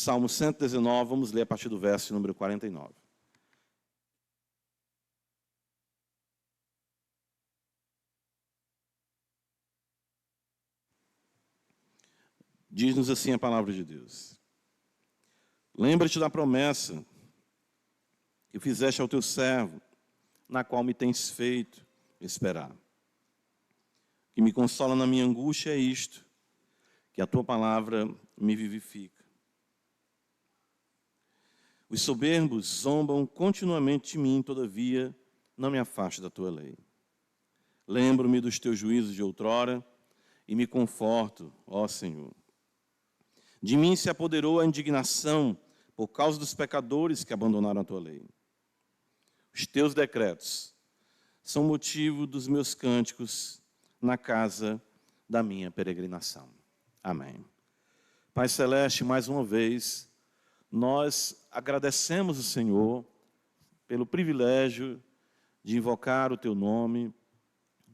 Salmo 119, vamos ler a partir do verso número 49. Diz-nos assim a palavra de Deus. Lembra-te da promessa que fizeste ao teu servo, na qual me tens feito esperar. O que me consola na minha angústia é isto, que a tua palavra me vivifica. Os soberbos zombam continuamente de mim, todavia não me afaste da tua lei. Lembro-me dos teus juízos de outrora e me conforto, ó Senhor. De mim se apoderou a indignação por causa dos pecadores que abandonaram a tua lei. Os teus decretos são motivo dos meus cânticos na casa da minha peregrinação. Amém. Pai Celeste, mais uma vez, nós agradecemos o Senhor pelo privilégio de invocar o teu nome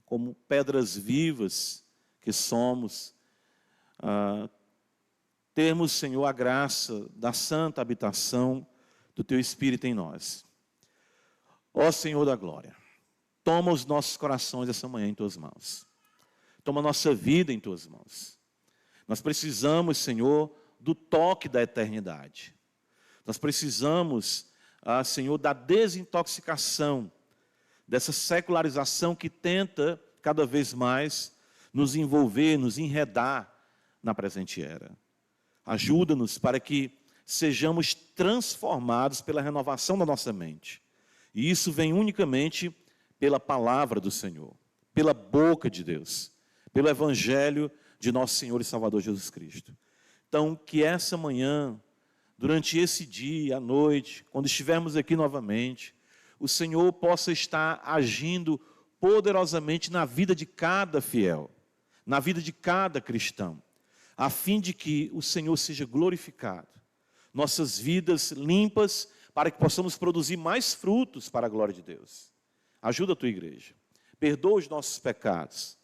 como pedras vivas que somos, termos, Senhor, a graça da santa habitação do teu Espírito em nós. Ó Senhor da glória, toma os nossos corações essa manhã em tuas mãos. Toma a nossa vida em tuas mãos. Nós precisamos, Senhor, do toque da eternidade. Nós precisamos, Senhor, da desintoxicação, dessa secularização que tenta, cada vez mais, nos envolver, nos enredar na presente era. Ajuda-nos para que sejamos transformados pela renovação da nossa mente. E isso vem unicamente pela palavra do Senhor, pela boca de Deus, pelo Evangelho de nosso Senhor e Salvador Jesus Cristo. Então, que essa manhã, durante esse dia, à noite, quando estivermos aqui novamente, o Senhor possa estar agindo poderosamente na vida de cada fiel, na vida de cada cristão, a fim de que o Senhor seja glorificado, nossas vidas limpas, para que possamos produzir mais frutos para a glória de Deus. Ajuda a tua igreja, perdoa os nossos pecados,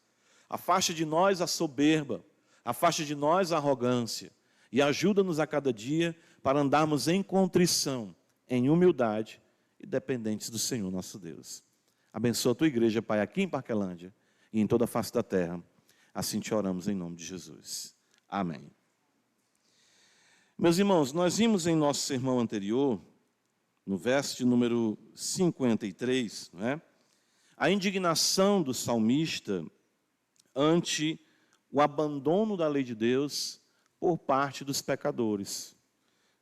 afasta de nós a soberba, afasta de nós a arrogância, e ajuda-nos a cada dia para andarmos em contrição, em humildade e dependentes do Senhor nosso Deus. Abençoa a tua igreja, Pai, aqui em Parquelândia e em toda a face da terra. Assim te oramos em nome de Jesus. Amém. Meus irmãos, nós vimos em nosso sermão anterior, no verso de número 53, não é? A indignação do salmista ante o abandono da lei de Deus por parte dos pecadores.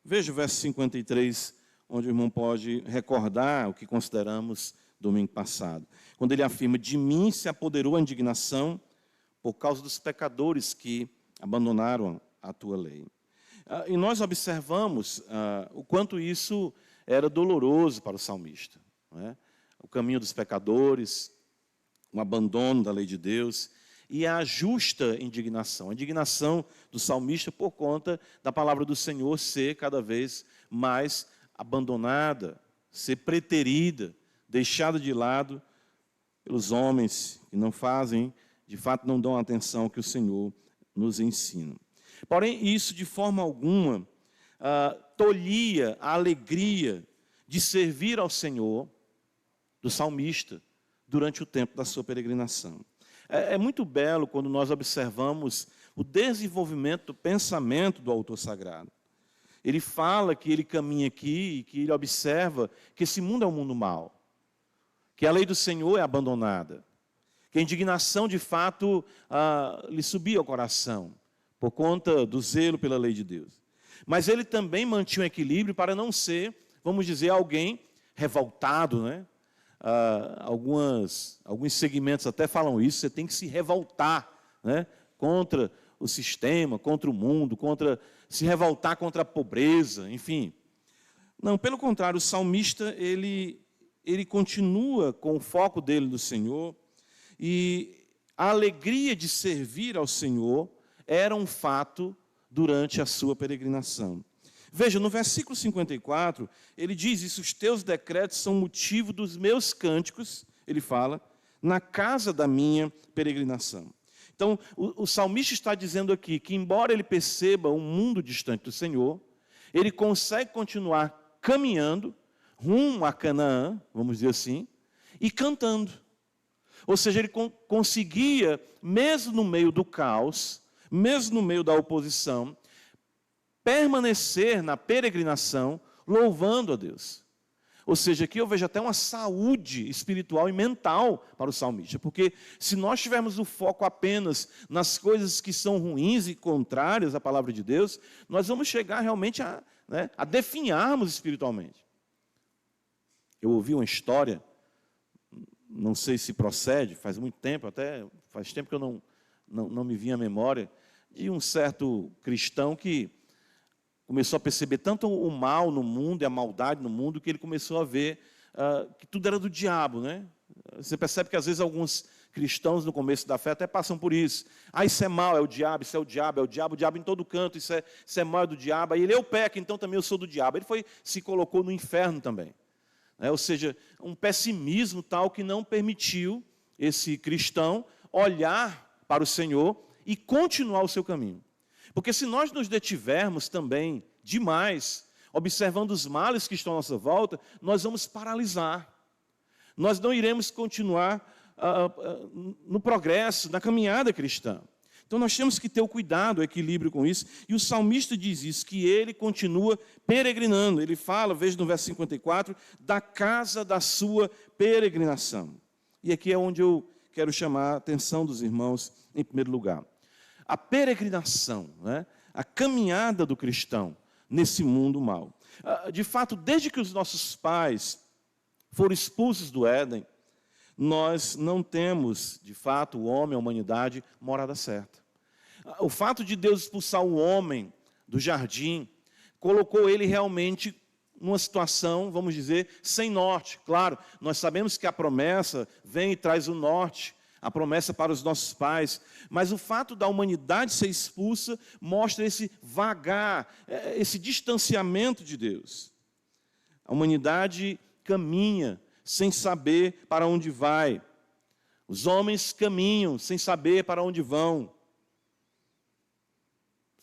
Veja o verso 53, onde o irmão pode recordar o que consideramos domingo passado. Quando ele afirma, de mim se apoderou a indignação por causa dos pecadores que abandonaram a tua lei. E nós observamos o quanto isso era doloroso para o salmista, não é? O caminho dos pecadores, o abandono da lei de Deus e a justa indignação. A indignação do salmista por conta da palavra do Senhor ser cada vez mais abandonada, ser preterida, deixada de lado pelos homens que não fazem, de fato não dão a atenção que o Senhor nos ensina. Porém, isso de forma alguma tolhia a alegria de servir ao Senhor do salmista durante o tempo da sua peregrinação. É muito belo quando nós observamos o desenvolvimento do pensamento do autor sagrado. Ele fala que ele caminha aqui, que ele observa que esse mundo é um mundo mau, que a lei do Senhor é abandonada, que a indignação de fato lhe subia ao coração, por conta do zelo pela lei de Deus. Mas ele também mantinha um equilíbrio para não ser, vamos dizer, alguém revoltado, né? Alguns segmentos até falam isso, você tem que se revoltar, né? Contra o sistema, contra o mundo, se revoltar contra a pobreza, enfim. Não, pelo contrário, o salmista, ele continua com o foco dele no Senhor, e a alegria de servir ao Senhor era um fato durante a sua peregrinação. Veja, no versículo 54, ele diz isso, os teus decretos são motivo dos meus cânticos, ele fala, na casa da minha peregrinação. Então, o salmista está dizendo aqui que, embora ele perceba um mundo distante do Senhor, ele consegue continuar caminhando rumo a Canaã, vamos dizer assim, e cantando. Ou seja, ele conseguia, mesmo no meio do caos, mesmo no meio da oposição, permanecer na peregrinação, louvando a Deus. Ou seja, aqui eu vejo até uma saúde espiritual e mental para o salmista, porque se nós tivermos o foco apenas nas coisas que são ruins e contrárias à palavra de Deus, nós vamos chegar realmente a definharmos espiritualmente. Eu ouvi uma história, não sei se procede, faz muito tempo, até faz tempo que eu não me vinha à memória, de um certo cristão que começou a perceber tanto o mal no mundo e a maldade no mundo, que ele começou a ver que tudo era do diabo, né? Você percebe que às vezes alguns cristãos no começo da fé até passam por isso. Isso é mal, é o diabo, isso é o diabo, o diabo em todo canto, isso é mal, é do diabo. Aí eu peco, então também eu sou do diabo. Ele se colocou no inferno também. Ou seja, um pessimismo tal que não permitiu esse cristão olhar para o Senhor e continuar o seu caminho. Porque se nós nos detivermos também demais, observando os males que estão à nossa volta, nós vamos paralisar. Nós não iremos continuar no progresso, na caminhada cristã. Então nós temos que ter o cuidado, o equilíbrio com isso. E o salmista diz isso, que ele continua peregrinando. Ele fala, veja no verso 54, da casa da sua peregrinação. E aqui é onde eu quero chamar a atenção dos irmãos em primeiro lugar. A peregrinação, né? A caminhada do cristão nesse mundo mau. De fato, desde que os nossos pais foram expulsos do Éden, nós não temos, de fato, o homem, a humanidade, morada certa. O fato de Deus expulsar o homem do jardim, colocou ele realmente numa situação, vamos dizer, sem norte. Claro, nós sabemos que a promessa vem e traz o norte, a promessa para os nossos pais, mas o fato da humanidade ser expulsa mostra esse vagar, esse distanciamento de Deus. A humanidade caminha sem saber para onde vai. Os homens caminham sem saber para onde vão.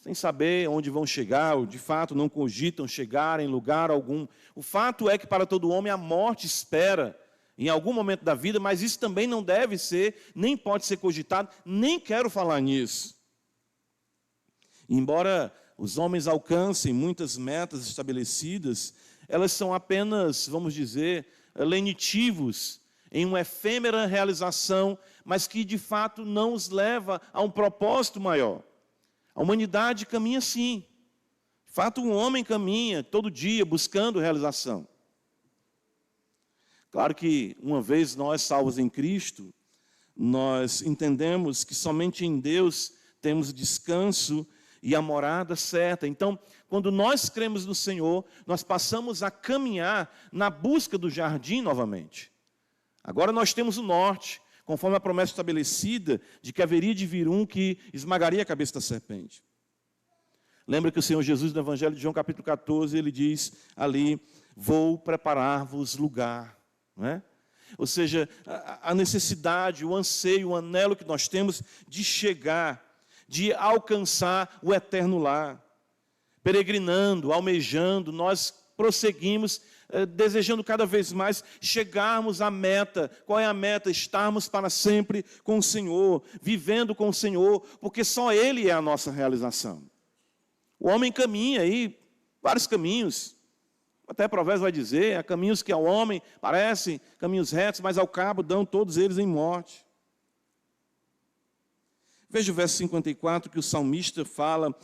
Sem saber onde vão chegar, ou de fato não cogitam chegar em lugar algum. O fato é que para todo homem a morte espera em algum momento da vida, mas isso também não deve ser, nem pode ser cogitado, nem quero falar nisso. Embora os homens alcancem muitas metas estabelecidas, elas são apenas, vamos dizer, lenitivos em uma efêmera realização, mas que de fato não os leva a um propósito maior. A humanidade caminha sim. De fato, um homem caminha todo dia buscando realização. Claro que, uma vez nós salvos em Cristo, nós entendemos que somente em Deus temos descanso e a morada certa. Então, quando nós cremos no Senhor, nós passamos a caminhar na busca do jardim novamente. Agora nós temos o norte, conforme a promessa estabelecida de que haveria de vir um que esmagaria a cabeça da serpente. Lembra que o Senhor Jesus, no Evangelho de João, capítulo 14, ele diz ali, vou preparar-vos lugar. Não é? Ou seja, a necessidade, o anseio, o anelo que nós temos de chegar, de alcançar o eterno lar. Peregrinando, almejando, nós prosseguimos, desejando cada vez mais chegarmos à meta. Qual é a meta? Estarmos para sempre com o Senhor, vivendo com o Senhor, porque só Ele é a nossa realização. O homem caminha aí, vários caminhos. Até Provérbios vai dizer, há caminhos que ao homem parecem caminhos retos, mas ao cabo dão todos eles em morte. Veja o verso 54, que o salmista fala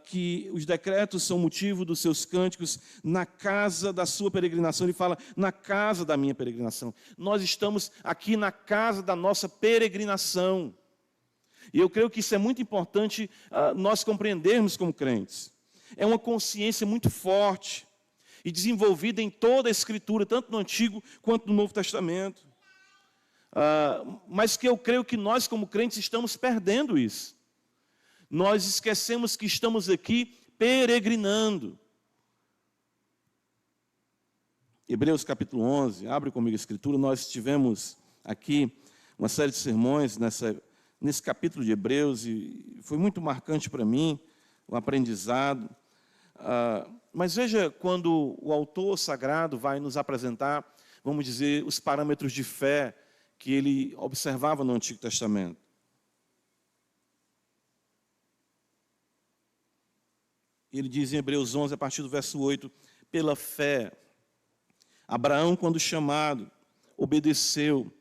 que os decretos são motivo dos seus cânticos na casa da sua peregrinação. Ele fala, na casa da minha peregrinação. Nós estamos aqui na casa da nossa peregrinação. E eu creio que isso é muito importante nós compreendermos como crentes. É uma consciência muito forte e desenvolvida em toda a Escritura, tanto no Antigo quanto no Novo Testamento. Mas que eu creio que nós, como crentes, estamos perdendo isso. Nós esquecemos que estamos aqui peregrinando. Hebreus capítulo 11, abre comigo a Escritura, nós tivemos aqui uma série de sermões nesse capítulo de Hebreus, e foi muito marcante para mim, o aprendizado. Mas veja quando o autor sagrado vai nos apresentar, vamos dizer, os parâmetros de fé que ele observava no Antigo Testamento. Ele diz em Hebreus 11, a partir do verso 8, pela fé, Abraão, quando chamado, obedeceu,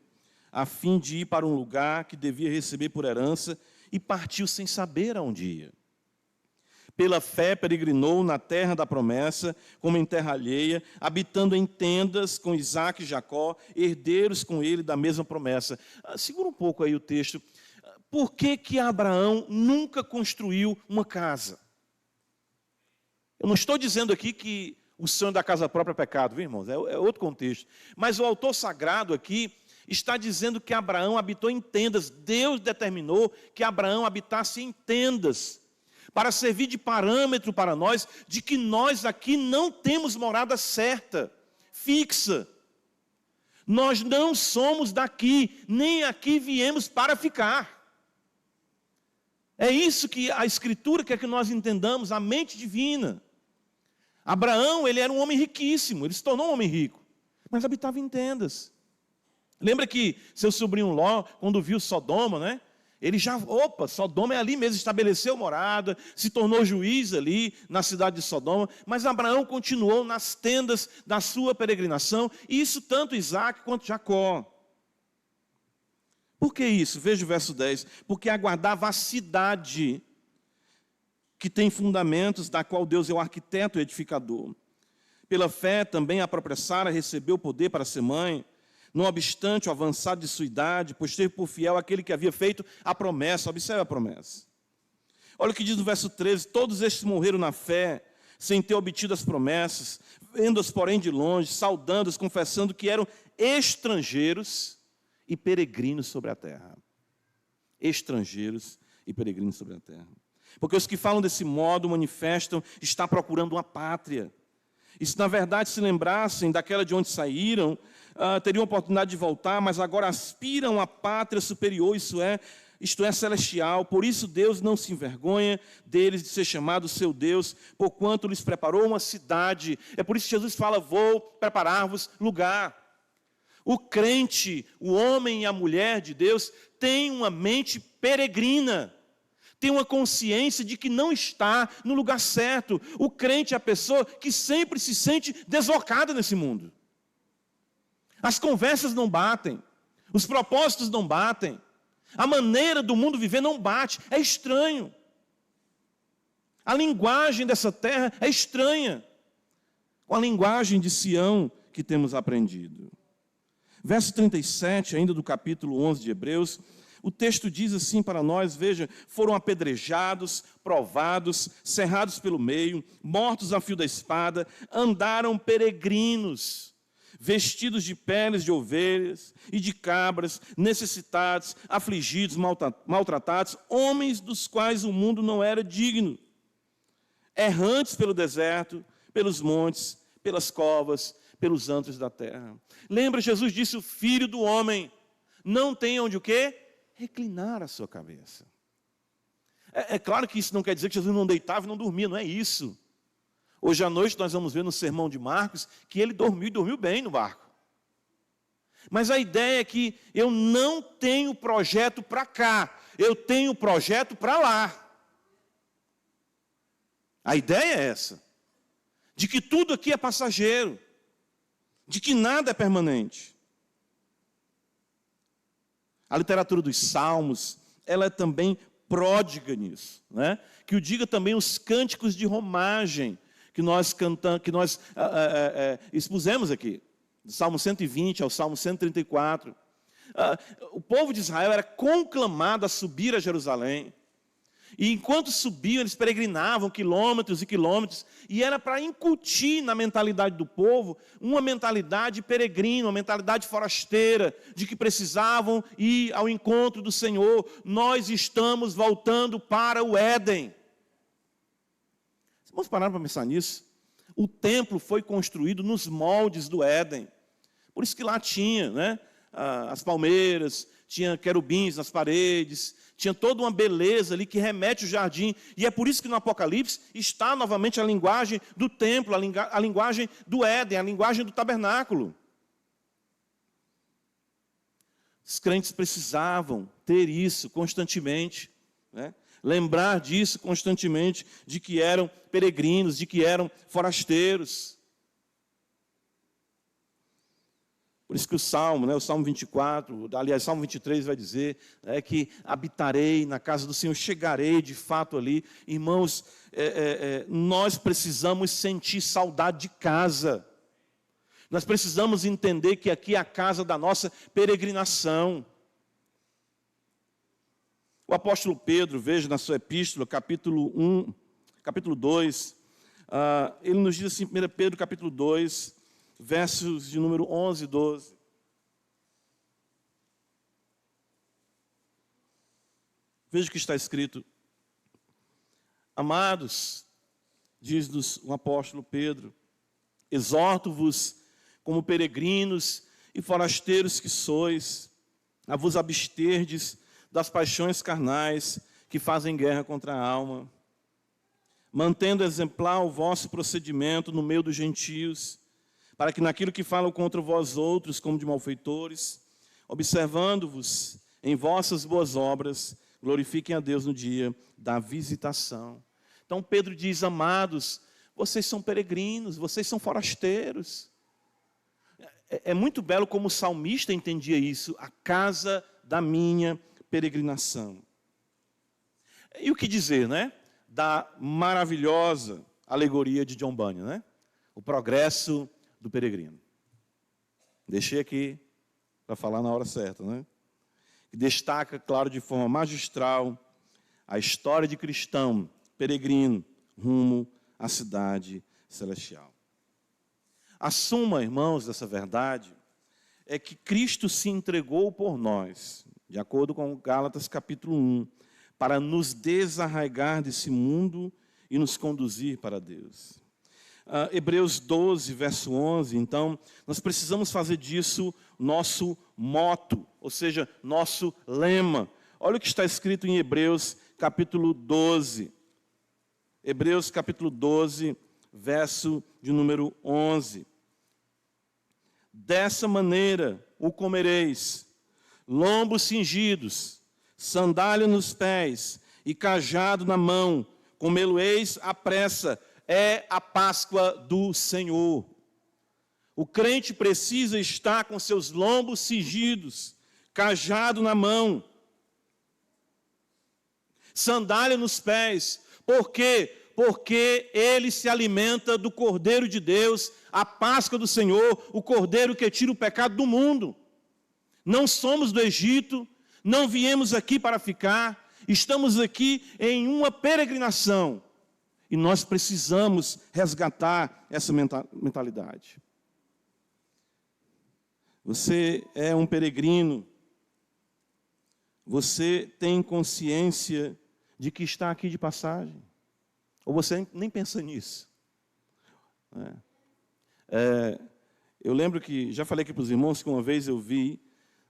a fim de ir para um lugar que devia receber por herança, e partiu sem saber aonde ia. Pela fé peregrinou na terra da promessa, como em terra alheia, habitando em tendas com Isaque e Jacó, herdeiros com ele da mesma promessa. Segura um pouco aí o texto. Por que Abraão nunca construiu uma casa? Eu não estou dizendo aqui que o sonho da casa própria é pecado, viu, irmãos? É outro contexto. Mas o autor sagrado aqui está dizendo que Abraão habitou em tendas. Deus determinou que Abraão habitasse em tendas, para servir de parâmetro para nós, de que nós aqui não temos morada certa, fixa. Nós não somos daqui, nem aqui viemos para ficar. É isso que a Escritura quer que nós entendamos, a mente divina. Abraão, ele era um homem riquíssimo, ele se tornou um homem rico, mas habitava em tendas. Lembra que seu sobrinho Ló, quando viu Sodoma, né? Ele já, Sodoma é ali mesmo, estabeleceu morada, se tornou juiz ali na cidade de Sodoma, mas Abraão continuou nas tendas da sua peregrinação, e isso tanto Isaque quanto Jacó. Por que isso? Veja o verso 10. Porque aguardava a cidade que tem fundamentos, da qual Deus é o arquiteto e edificador. Pela fé também a própria Sara recebeu o poder para ser mãe, não obstante o avançado de sua idade, pois teve por fiel aquele que havia feito a promessa. Observe a promessa. Olha o que diz no verso 13, todos estes morreram na fé, sem ter obtido as promessas, vendo-as porém de longe, saudando-as, confessando que eram estrangeiros e peregrinos sobre a terra. Estrangeiros e peregrinos sobre a terra. Porque os que falam desse modo manifestam estar procurando uma pátria. E se na verdade se lembrassem daquela de onde saíram, teriam a oportunidade de voltar, mas agora aspiram à pátria superior, isto é celestial. Por isso Deus não se envergonha deles de ser chamado seu Deus, porquanto lhes preparou uma cidade. É por isso que Jesus fala, vou preparar-vos lugar. O crente, o homem e a mulher de Deus, tem uma mente peregrina. Tem uma consciência de que não está no lugar certo. O crente é a pessoa que sempre se sente deslocada nesse mundo. As conversas não batem, os propósitos não batem, a maneira do mundo viver não bate, é estranho. A linguagem dessa terra é estranha com a linguagem de Sião que temos aprendido. Verso 37, ainda do capítulo 11 de Hebreus, o texto diz assim para nós, veja, foram apedrejados, provados, cerrados pelo meio, mortos a fio da espada, andaram peregrinos, vestidos de peles de ovelhas e de cabras, necessitados, afligidos, maltratados, homens dos quais o mundo não era digno, errantes pelo deserto, pelos montes, pelas covas, pelos antros da terra. Lembra, Jesus disse, o Filho do Homem não tem onde o quê? Reclinar a sua cabeça. É claro que isso não quer dizer que Jesus não deitava e não dormia, não é isso. Hoje à noite nós vamos ver no sermão de Marcos que ele dormiu bem no barco. Mas a ideia é que eu não tenho projeto para cá, eu tenho projeto para lá. A ideia é essa, de que tudo aqui é passageiro, de que nada é permanente. A literatura dos Salmos, ela é também pródiga nisso, né? Que o diga também os cânticos de romagem que nós cantamos, que nós expusemos aqui, do Salmo 120 ao Salmo 134. O povo de Israel era conclamado a subir a Jerusalém. E enquanto subiam, eles peregrinavam quilômetros e quilômetros, e era para incutir na mentalidade do povo uma mentalidade peregrina, uma mentalidade forasteira, de que precisavam ir ao encontro do Senhor. Nós estamos voltando para o Éden. Vamos parar para pensar nisso? O templo foi construído nos moldes do Éden. Por isso que lá tinha, né, as palmeiras, tinha querubins nas paredes, tinha toda uma beleza ali que remete ao jardim. E é por isso que no Apocalipse está novamente a linguagem do templo, a linguagem do Éden, a linguagem do tabernáculo. Os crentes precisavam ter isso constantemente, né? Lembrar disso constantemente, de que eram peregrinos, de que eram forasteiros. Por isso que o Salmo, o Salmo 24, aliás, o Salmo 23 vai dizer que habitarei na casa do Senhor, chegarei de fato ali. Irmãos, nós precisamos sentir saudade de casa. Nós precisamos entender que aqui é a casa da nossa peregrinação. O apóstolo Pedro, veja na sua epístola, capítulo 2, ele nos diz assim, 1 Pedro, capítulo 2, versos de número 11 e 12. Veja o que está escrito. Amados, diz-nos o apóstolo Pedro, exorto-vos como peregrinos e forasteiros que sois, a vos absterdes das paixões carnais que fazem guerra contra a alma, mantendo exemplar o vosso procedimento no meio dos gentios, para que naquilo que falam contra vós outros, como de malfeitores, observando-vos em vossas boas obras, glorifiquem a Deus no dia da visitação. Então Pedro diz, amados, vocês são peregrinos, vocês são forasteiros. É muito belo como o salmista entendia isso, a casa da minha peregrinação. E o que dizer, da maravilhosa alegoria de John Bunyan, o progresso do peregrino. Deixei aqui para falar na hora certa, que destaca, claro, de forma magistral a história de cristão peregrino rumo à cidade celestial. A suma, irmãos, dessa verdade é que Cristo se entregou por nós, de acordo com Gálatas capítulo 1, para nos desarraigar desse mundo e nos conduzir para Deus. Hebreus 12, verso 11, então, nós precisamos fazer disso nosso moto, ou seja, nosso lema. Olha o que está escrito em Hebreus capítulo 12. Hebreus capítulo 12, verso de número 11. Dessa maneira o comereis, lombos cingidos, sandália nos pés e cajado na mão, comê-lo-eis à pressa, é a Páscoa do Senhor. O crente precisa estar com seus lombos cingidos, cajado na mão, sandália nos pés. Por quê? Porque ele se alimenta do Cordeiro de Deus, a Páscoa do Senhor, o Cordeiro que tira o pecado do mundo. Não somos do Egito, não viemos aqui para ficar, estamos aqui em uma peregrinação. E nós precisamos resgatar essa mentalidade. Você é um peregrino, você tem consciência de que está aqui de passagem, ou você nem pensa nisso? Eu lembro que, já falei aqui para os irmãos, que uma vez eu vi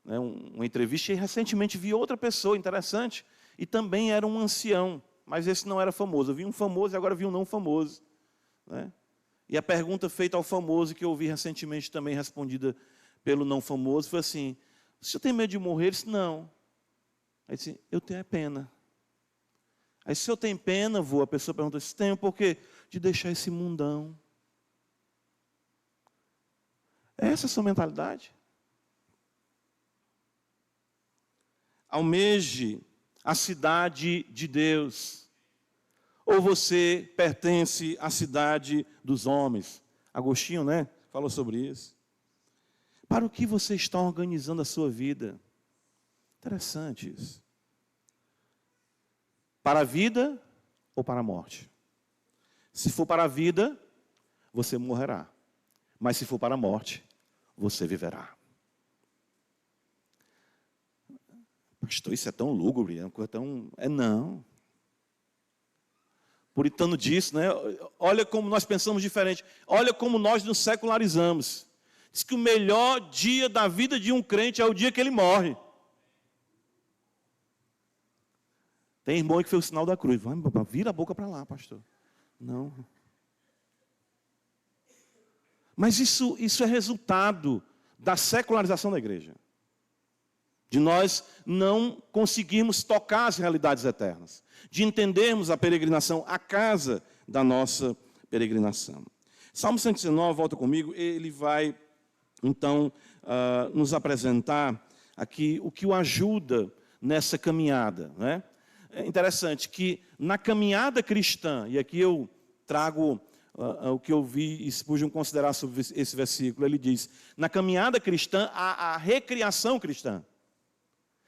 uma entrevista e recentemente vi outra pessoa interessante, e também era um ancião, mas esse não era famoso. Eu vi um famoso e agora vi um não famoso. E a pergunta feita ao famoso, que eu ouvi recentemente também respondida pelo não famoso, foi assim, o senhor tem medo de morrer? Ele disse, não. Aí disse, eu tenho pena. Aí se eu tenho pena, a pessoa pergunta, se tenho por quê? De deixar esse mundão. É essa a sua mentalidade? Almeje a cidade de Deus, ou você pertence à cidade dos homens? Agostinho, falou sobre isso. Para o que você está organizando a sua vida? Interessante isso. Para a vida ou para a morte? Se for para a vida, você morrerá. Mas se for para a morte, você viverá. Pastor, isso é tão lúgubre, é uma coisa tão... não. Puritano disse, olha como nós pensamos diferente. Olha como nós nos secularizamos. Diz que o melhor dia da vida de um crente é o dia que ele morre. Tem irmão que fez o sinal da cruz. Vira a boca para lá, pastor. Não. Mas isso é resultado da secularização da igreja. De nós não conseguirmos tocar as realidades eternas. De entendermos a peregrinação, a casa da nossa peregrinação. Salmo 119, volta comigo, ele vai, então, nos apresentar aqui o que o ajuda nessa caminhada. Né? É interessante que na caminhada cristã, e aqui eu trago o que eu vi Spurgeon considerar sobre esse versículo, ele diz, na caminhada cristã, há a recriação cristã.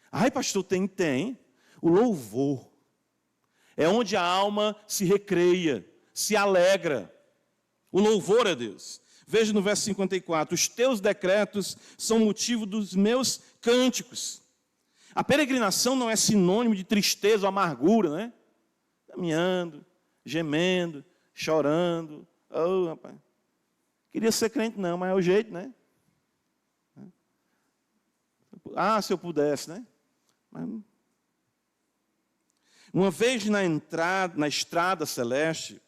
Ai, pastor, tem. O louvor é onde a alma se recreia, se alegra. O louvor a Deus. Veja no verso 54, os teus decretos são motivo dos meus cânticos. A peregrinação não é sinônimo de tristeza ou amargura, né? Caminhando, gemendo, chorando. Oh, rapaz. Queria ser crente não, mas é o jeito, né? Ah, se eu pudesse, né? Mas... Uma vez na estrada celeste,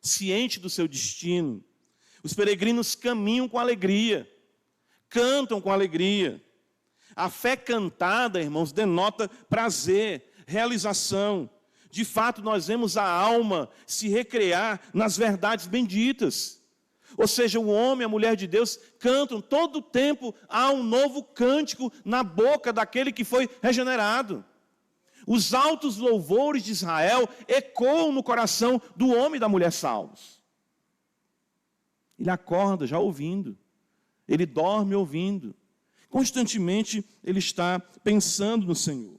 ciente do seu destino, os peregrinos caminham com alegria, cantam com alegria. A fé cantada, irmãos, denota prazer, realização. De fato, nós vemos a alma se recrear nas verdades benditas. Ou seja, o homem e a mulher de Deus cantam, todo o tempo há um novo cântico na boca daquele que foi regenerado. Os altos louvores de Israel ecoam no coração do homem e da mulher salvos. Ele acorda já ouvindo, ele dorme ouvindo. Constantemente ele está pensando no Senhor.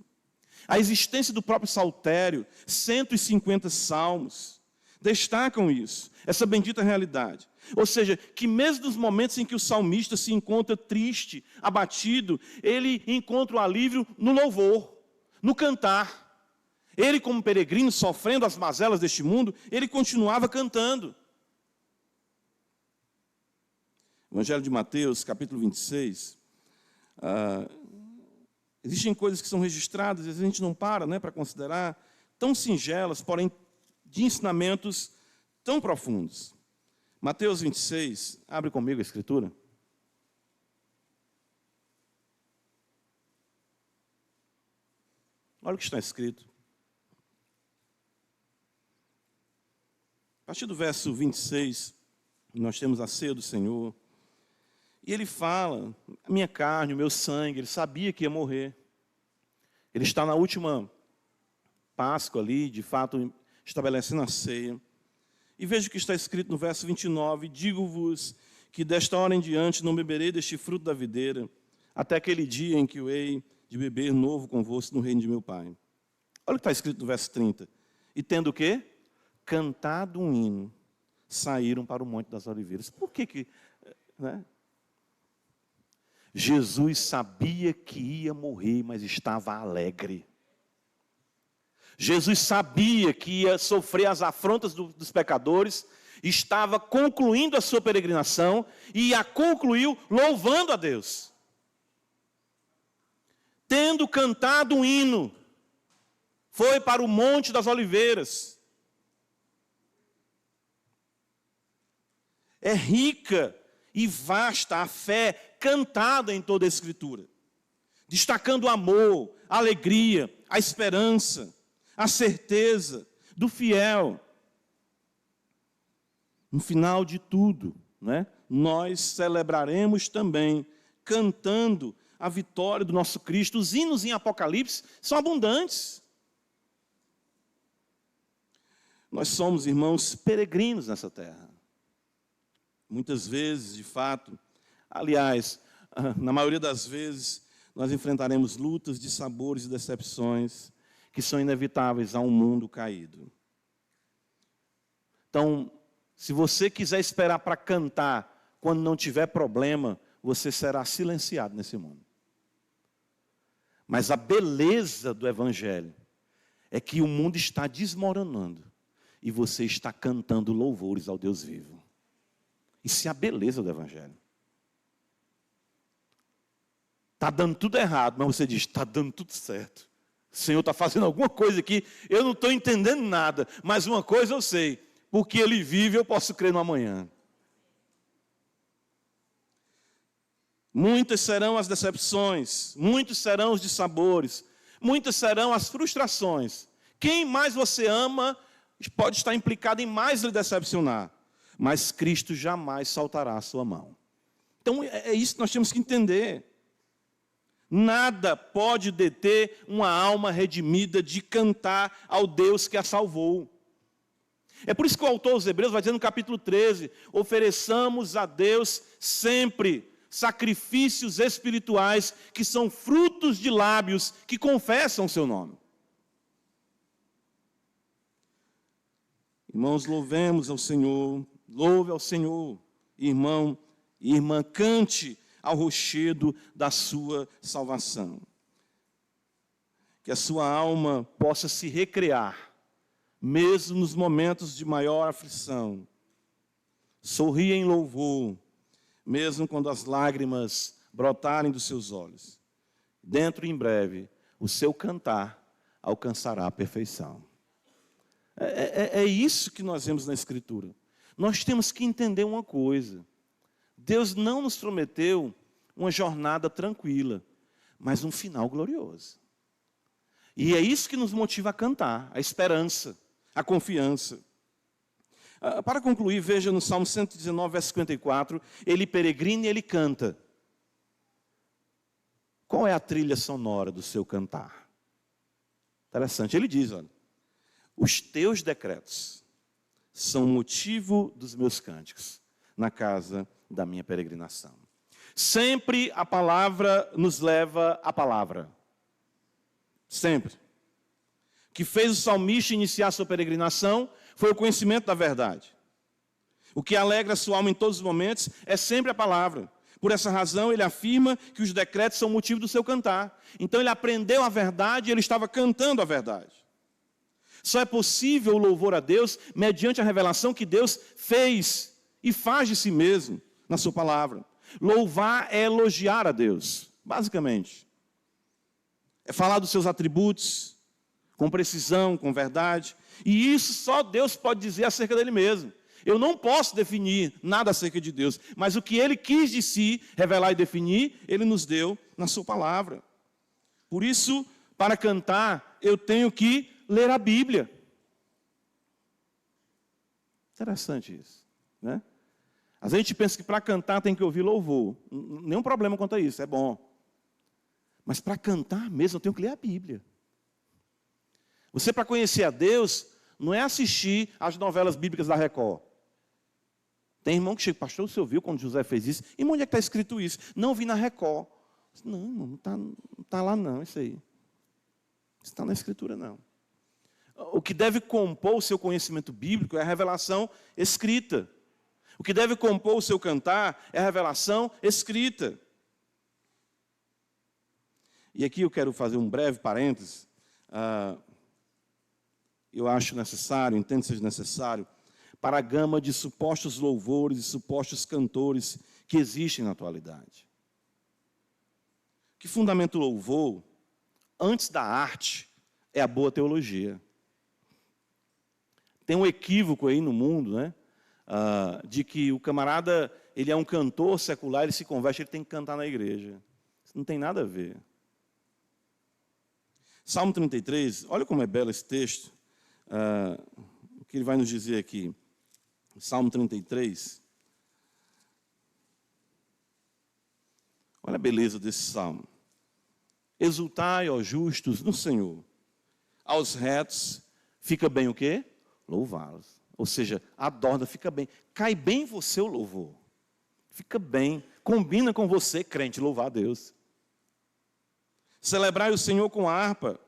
A existência do próprio saltério, 150 salmos, destacam isso, essa bendita realidade. Ou seja, que mesmo nos momentos em que o salmista se encontra triste, abatido, ele encontra o alívio no louvor, no cantar. Ele, como peregrino, sofrendo as mazelas deste mundo, ele continuava cantando. Evangelho de Mateus, capítulo 26. Existem coisas que são registradas, às vezes a gente não para, né, para considerar, tão singelas, porém de ensinamentos tão profundos. Mateus 26, abre comigo a escritura. Olha o que está escrito. A partir do verso 26, nós temos a ceia do Senhor. E ele fala, a minha carne, o meu sangue, ele sabia que ia morrer. Ele está na última Páscoa ali, de fato, estabelecendo a ceia. E veja o que está escrito no verso 29, digo-vos que desta hora em diante não beberei deste fruto da videira, até aquele dia em que eu hei de beber novo convosco no reino de meu Pai. Olha o que está escrito no verso 30. E tendo o quê? Cantado um hino, saíram para o Monte das Oliveiras. Por que né? Jesus sabia que ia morrer, mas estava alegre. Jesus sabia que ia sofrer as afrontas dos pecadores, estava concluindo a sua peregrinação e a concluiu louvando a Deus. Tendo cantado um hino, foi para o Monte das Oliveiras. É rica e vasta a fé cantada em toda a Escritura, destacando o amor, a alegria, a esperança, a certeza do fiel. No final de tudo, né, nós celebraremos também cantando a vitória do nosso Cristo. Os hinos em Apocalipse são abundantes. Nós somos, irmãos, peregrinos nessa terra. Muitas vezes, de fato, aliás, na maioria das vezes, nós enfrentaremos lutas, dissabores e decepções que são inevitáveis a um mundo caído. Então, se você quiser esperar para cantar quando não tiver problema, você será silenciado nesse mundo. Mas a beleza do Evangelho é que o mundo está desmoronando e você está cantando louvores ao Deus vivo. Isso é a beleza do Evangelho. Está dando tudo errado, mas você diz, está dando tudo certo. O Senhor está fazendo alguma coisa aqui, eu não estou entendendo nada, mas uma coisa eu sei, porque Ele vive, eu posso crer no amanhã. Muitas serão as decepções, muitos serão os dissabores, muitas serão as frustrações. Quem mais você ama pode estar implicado em mais lhe decepcionar, mas Cristo jamais soltará a sua mão. Então é isso que nós temos que entender. Nada pode deter uma alma redimida de cantar ao Deus que a salvou. É por isso que o autor aos Hebreus vai dizer no capítulo 13, ofereçamos a Deus sempre sacrifícios espirituais que são frutos de lábios que confessam o seu nome. Irmãos, louvemos ao Senhor, louve ao Senhor, irmão e irmã, cante ao rochedo da sua salvação. Que a sua alma possa se recrear, mesmo nos momentos de maior aflição. Sorria em louvor, mesmo quando as lágrimas brotarem dos seus olhos. Dentro em breve, o seu cantar alcançará a perfeição. É isso que nós vemos na Escritura. Nós temos que entender uma coisa. Deus não nos prometeu uma jornada tranquila, mas um final glorioso. E é isso que nos motiva a cantar, a esperança, a confiança. Para concluir, veja no Salmo 119, verso 54, ele peregrina e ele canta. Qual é a trilha sonora do seu cantar? Interessante, ele diz, olha, os teus decretos são o motivo dos meus cânticos na casa da minha peregrinação. Sempre a palavra nos leva à palavra. Sempre. O que fez o salmista iniciar sua peregrinação foi o conhecimento da verdade. O que alegra a sua alma em todos os momentos é sempre a palavra. Por essa razão, ele afirma que os decretos são o motivo do seu cantar. Então, ele aprendeu a verdade e ele estava cantando a verdade. Só é possível o louvor a Deus mediante a revelação que Deus fez e faz de si mesmo na sua palavra. Louvar é elogiar a Deus, basicamente. É falar dos seus atributos, com precisão, com verdade. E isso só Deus pode dizer acerca dele mesmo. Eu não posso definir nada acerca de Deus, mas o que Ele quis de si revelar e definir, Ele nos deu na sua palavra. Por isso, para cantar, eu tenho que ler a Bíblia. Interessante isso, né? Às vezes a gente pensa que para cantar tem que ouvir louvor. Nenhum problema quanto a isso, é bom. Mas para cantar mesmo eu tenho que ler a Bíblia. Você, para conhecer a Deus, não é assistir às novelas bíblicas da Record. Tem irmão que chega, pastor, você ouviu quando José fez isso? E onde é que está escrito isso? Não, vi na Record. Não, não está lá não, isso aí. Isso está na Escritura não. O que deve compor o seu conhecimento bíblico é a revelação escrita. O que deve compor o seu cantar é a revelação escrita. E aqui eu quero fazer um breve parênteses. Eu acho necessário, entendo que seja necessário, para a gama de supostos louvores e supostos cantores que existem na atualidade. Que fundamenta o louvor, antes da arte, é a boa teologia. Tem um equívoco aí no mundo, né? De que o camarada, ele é um cantor secular, ele se converte, ele tem que cantar na igreja. Isso não tem nada a ver. Salmo 33, olha como é belo esse texto. O que ele vai nos dizer aqui. Salmo 33. Olha a beleza desse salmo. Exultai, ó justos, no Senhor. Aos retos, fica bem o quê? Louvá-los. Ou seja, adorna, fica bem. Cai bem em você o louvor. Fica bem. Combina com você, crente, louvar a Deus. Celebrai o Senhor com harpa.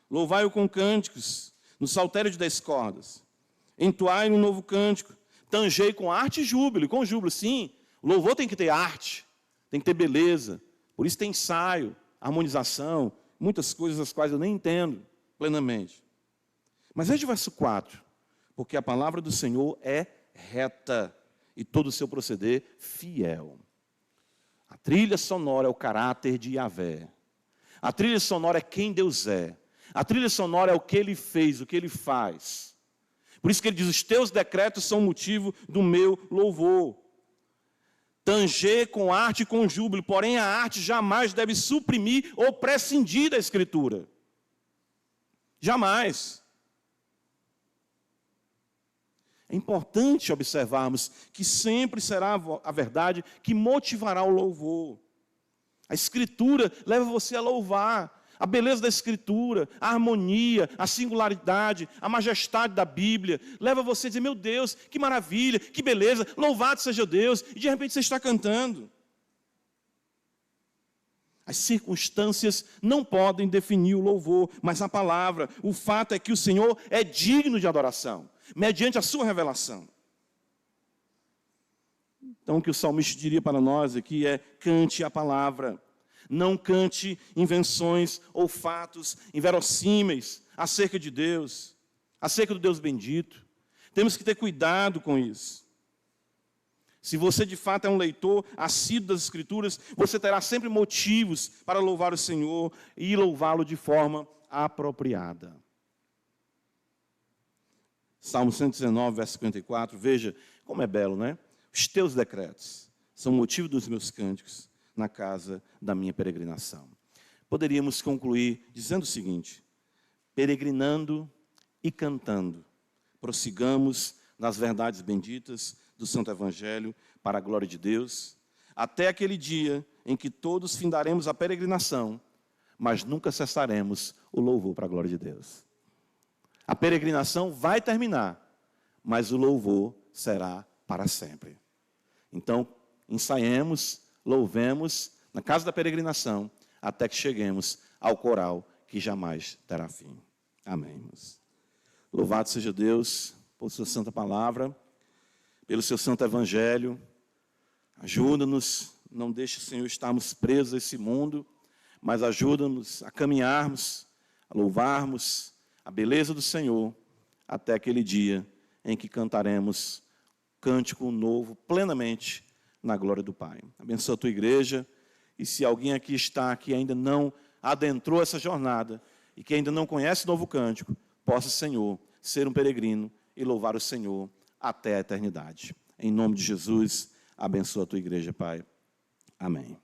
Louvai-o com cânticos. No saltério de 10 cordas. Entoai um novo cântico. Tangei com arte e júbilo. Com júbilo, sim. O louvor tem que ter arte. Tem que ter beleza. Por isso tem ensaio, harmonização, muitas coisas as quais eu nem entendo plenamente. Mas veja o verso 4. Porque a palavra do Senhor é reta e todo o seu proceder fiel. A trilha sonora é o caráter de Yahvé. A trilha sonora é quem Deus é. A trilha sonora é o que ele fez, o que ele faz. Por isso que ele diz, os teus decretos são motivo do meu louvor. Tanger com arte e com júbilo, porém a arte jamais deve suprimir ou prescindir da Escritura. Jamais. É importante observarmos que sempre será a verdade que motivará o louvor. A Escritura leva você a louvar. A beleza da Escritura, a harmonia, a singularidade, a majestade da Bíblia, leva você a dizer, meu Deus, que maravilha, que beleza, louvado seja Deus, e de repente você está cantando. As circunstâncias não podem definir o louvor, mas a palavra, o fato é que o Senhor é digno de adoração, mediante a sua revelação. Então o que o salmista diria para nós aqui é, cante a palavra. Não cante invenções ou fatos inverossímeis acerca de Deus, acerca do Deus bendito. Temos que ter cuidado com isso. Se você de fato é um leitor assíduo das Escrituras, você terá sempre motivos para louvar o Senhor e louvá-lo de forma apropriada. Salmo 119, verso 54, veja como é belo, né? Os teus decretos são motivo dos meus cânticos na casa da minha peregrinação. Poderíamos concluir dizendo o seguinte, peregrinando e cantando, prossigamos nas verdades benditas do Santo Evangelho para a glória de Deus, até aquele dia em que todos findaremos a peregrinação, mas nunca cessaremos o louvor para a glória de Deus. A peregrinação vai terminar, mas o louvor será para sempre. Então, ensaiemos, louvemos na casa da peregrinação, até que cheguemos ao coral que jamais terá fim. Amém, irmãos. Louvado seja Deus por sua santa palavra, pelo seu santo evangelho. Ajuda-nos, não deixe, Senhor, estarmos presos a esse mundo, mas ajuda-nos a caminharmos, a louvarmos a beleza do Senhor, até aquele dia em que cantaremos cântico novo plenamente na glória do Pai. Abençoa a tua igreja, e se alguém aqui está que ainda não adentrou essa jornada e que ainda não conhece o novo cântico, possa, Senhor, ser um peregrino e louvar o Senhor até a eternidade. Em nome de Jesus, abençoa a tua igreja, Pai. Amém.